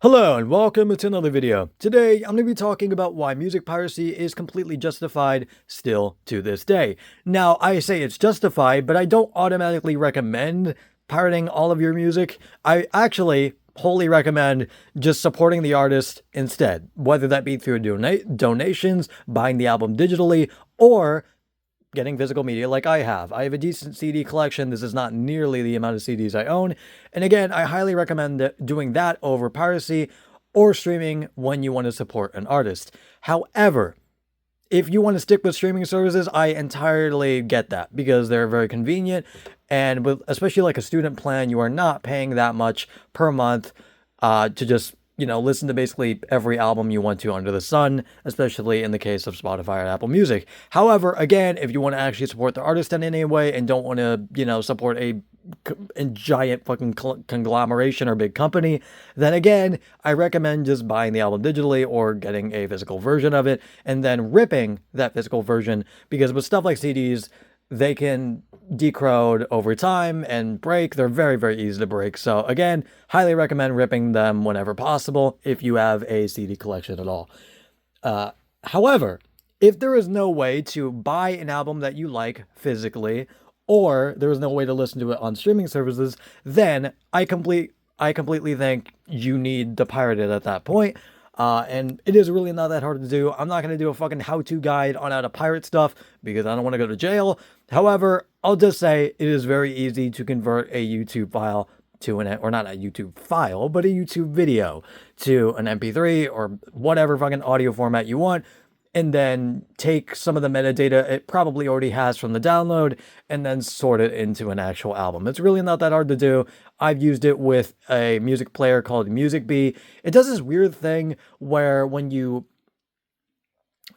Hello and welcome to another video. Today, I'm going to be talking about why music piracy is completely justified still to this day. Now, I say it's justified, but I don't automatically recommend pirating all of your music. I actually wholly recommend just supporting the artist instead, whether that be through donations, buying the album digitally, or getting physical media like I have. I have a decent CD collection. This is not nearly the amount of CDs I own. And again, I highly recommend doing that over piracy or streaming when you want to support an artist. However, if you want to stick with streaming services, I entirely get that because they're very convenient. And with especially like a student plan, you are not paying that much per month to just listen to basically every album you want to under the sun, especially in the case of Spotify or Apple Music. However, again, if you want to actually support the artist in any way and don't want to, support a giant fucking conglomeration or big company, then again, I recommend just buying the album digitally or getting a physical version of it and then ripping that physical version, because with stuff like CDs, they can decorrode over time and break. They're very, very easy to break. So again, highly recommend ripping them whenever possible if you have a CD collection at all. However, if there is no way to buy an album that you like physically, or there is no way to listen to it on streaming services, then I completely think you need to pirate it at that point. And it is really not that hard to do. I'm not going to do a fucking how-to guide on how to pirate stuff because I don't want to go to jail. However, I'll just say it is very easy to convert a YouTube file to or not a YouTube file, but a YouTube video to an MP3 or whatever fucking audio format you want, and then take some of the metadata it probably already has from the download and then sort it into an actual album. It's really not that hard to do. I've used it with a music player called MusicBee. It does this weird thing where when you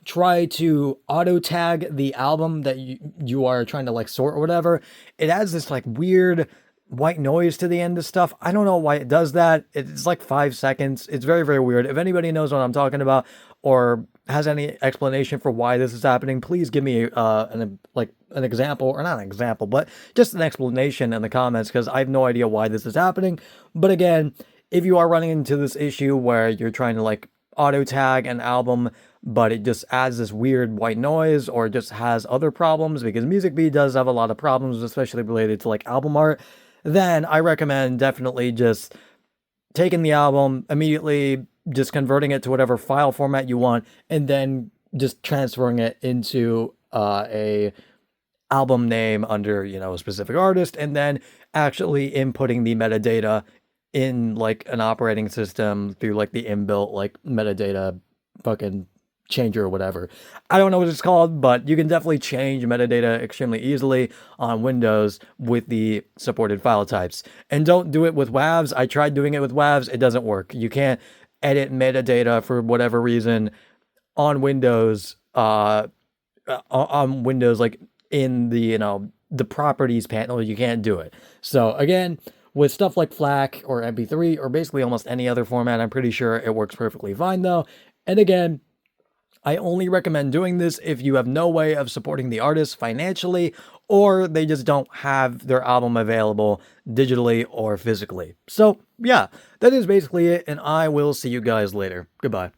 try to auto tag the album that you are trying to like sort or whatever, it adds this like weird white noise to the end of stuff. I don't know why it does that. It's like 5 seconds. It's very, very weird. If anybody knows what I'm talking about or has any explanation for why this is happening, please give me an example, or not an example, but just an explanation in the comments, because I have no idea why this is happening. But again, if you are running into this issue where you're trying to like auto tag an album, but it just adds this weird white noise or just has other problems, because MusicBee does have a lot of problems, especially related to like album art, then I recommend definitely just taking the album, immediately just converting it to whatever file format you want, and then just transferring it into a album name under, a specific artist, and then actually inputting the metadata in like an operating system through like the inbuilt like metadata fucking changer or whatever. I don't know what it's called, but you can definitely change metadata extremely easily on Windows with the supported file types. And don't do it with WAVs. I tried doing it with WAVs. It doesn't work. You can't edit metadata for whatever reason on Windows, like in the, the properties panel. You can't do it. So again, with stuff like FLAC or MP3 or basically almost any other format, I'm pretty sure it works perfectly fine though. And again, I only recommend doing this if you have no way of supporting the artist financially, or they just don't have their album available digitally or physically. So yeah, that is basically it, and I will see you guys later. Goodbye.